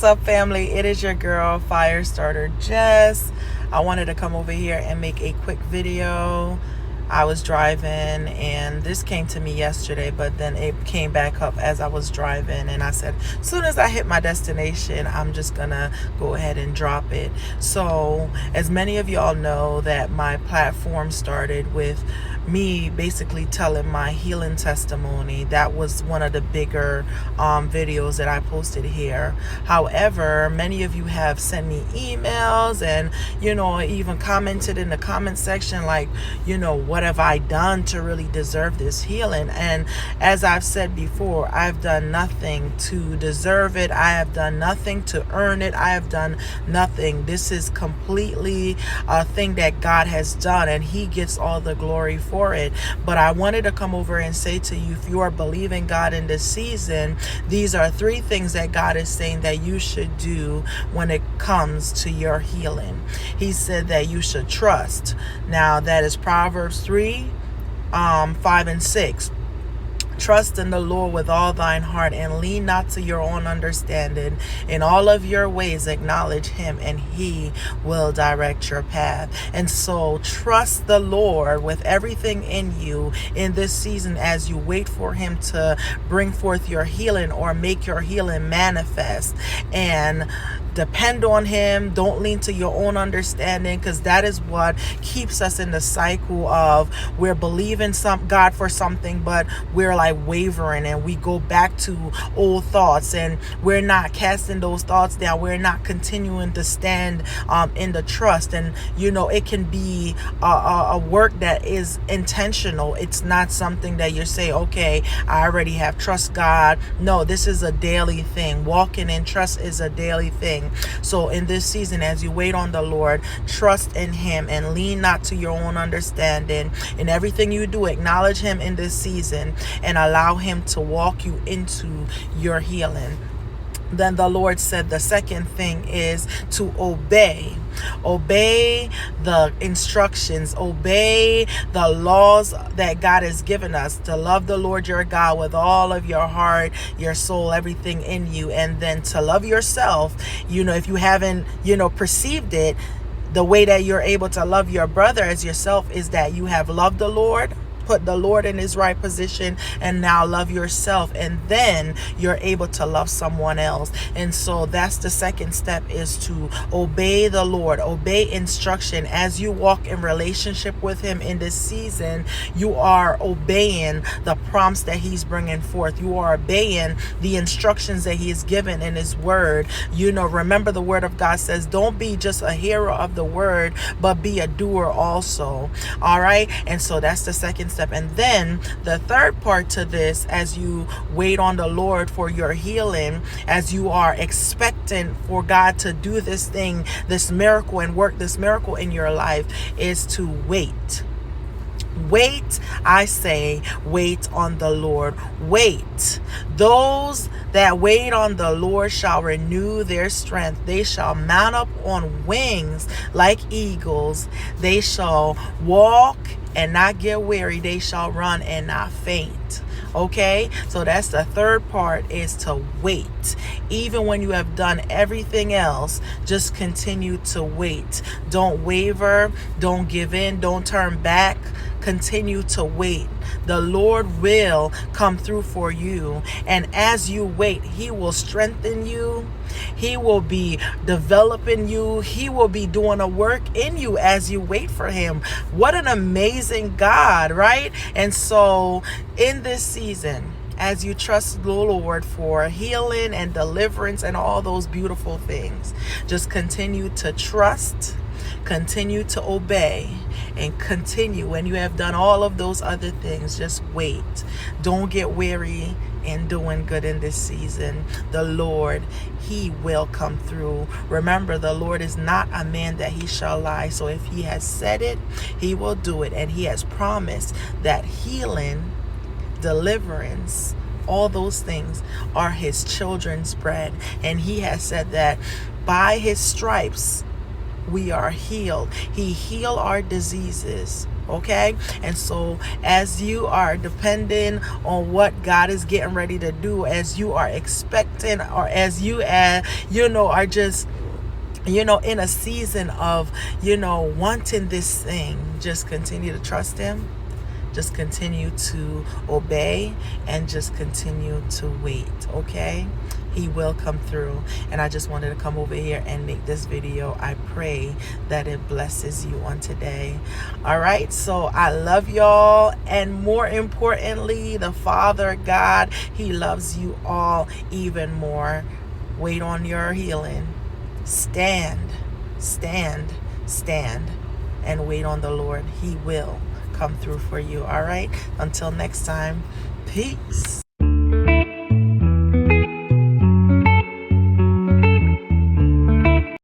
What's up, family? It is your girl, Firestarter Jess. I wanted to come over here and make a quick video. I was driving and this came to me yesterday, but then it came back up as I was driving, and I said, as soon as I hit my destination, I'm just gonna go ahead and drop it. So as many of y'all know, that my platform started with me basically telling my healing testimony. That was one of the bigger videos that I posted here. However, many of you have sent me emails and even commented in the comment section like, what have I done to really deserve this healing? And as I've said before, I've done nothing to deserve it. I have done nothing to earn it. I have done nothing. This is completely a thing that God has done, and He gets all the glory for it. But I wanted to come over and say to you, if you are believing God in this season, these are 3 things that God is saying that you should do when it comes to your healing. He said that you should trust. Now that is Proverbs 3, 5 and 6. Trust in the Lord with all thine heart, and lean not to your own understanding. In all of your ways acknowledge Him, and He will direct your path. And so trust the Lord with everything in you in this season as you wait for Him to bring forth your healing or make your healing manifest. And depend on Him. Don't lean to your own understanding, because that is what keeps us in the cycle of we're believing God for something, but we're like wavering and we go back to old thoughts, and we're not casting those thoughts down. We're not continuing to stand in the trust. And it can be a work that is intentional. It's not something that you say, okay, I already have trust God. No, this is a daily thing. Walking in trust is a daily thing. So in this season, as you wait on the Lord, trust in Him and lean not to your own understanding. In everything you do, acknowledge Him in this season and allow Him to walk you into your healing. Then the Lord said the second thing is to obey. Obey the instructions, obey the laws that God has given us, to love the Lord your God with all of your heart, your soul, everything in you, and then to love yourself. If you haven't, perceived it, the way that you're able to love your brother as yourself is that you have loved the Lord, put the Lord in His right position, and now love yourself, and then you're able to love someone else. And so that's the second step, is to obey the Lord, obey instruction. As you walk in relationship with Him in this season, you are obeying the prompts that He's bringing forth. You are obeying the instructions that He has given in His word. Remember, the word of God says, don't be just a hearer of the word, but be a doer also. All right. And so that's the second step. And then the third part to this, as you wait on the Lord for your healing, as you are expectant for God to do this thing, this miracle, and work this miracle in your life, is to wait. Wait, I say, wait on the Lord. Wait. Those that wait on the Lord shall renew their strength. They shall mount up on wings like eagles. They shall walk and not get weary. They shall run and not faint. Okay, so that's the third part, is to wait. Even when you have done everything else, just continue to wait. Don't waver, don't give in, don't turn back. Continue to wait. The Lord will come through for you, and as you wait, He will strengthen you. He will be developing you. He will be doing a work in you as you wait for Him. What an amazing God, right? And so in this season, as you trust the Lord for healing and deliverance and all those beautiful things, just continue to trust, continue to obey, and continue. When you have done all of those other things, just wait. Don't get weary in doing good in this season. The Lord, He will come through. Remember, the Lord is not a man that He shall lie. So if He has said it, He will do it. And He has promised that healing, deliverance, all those things are His children's bread. And He has said that by His stripes we are healed. He healed our diseases. Okay, and so as you are depending on what God is getting ready to do, as you are expecting, or as you are just in a season of wanting this thing, just continue to trust him, just continue to obey, and just continue to wait. Okay, he will come through. And I just wanted to come over here and make this video. I pray that it blesses you on today. All right, so I love y'all, and more importantly, the Father God, he loves you all even more. Wait on your healing. Stand, and wait on the Lord. He will come through for you. All right, until next time, peace.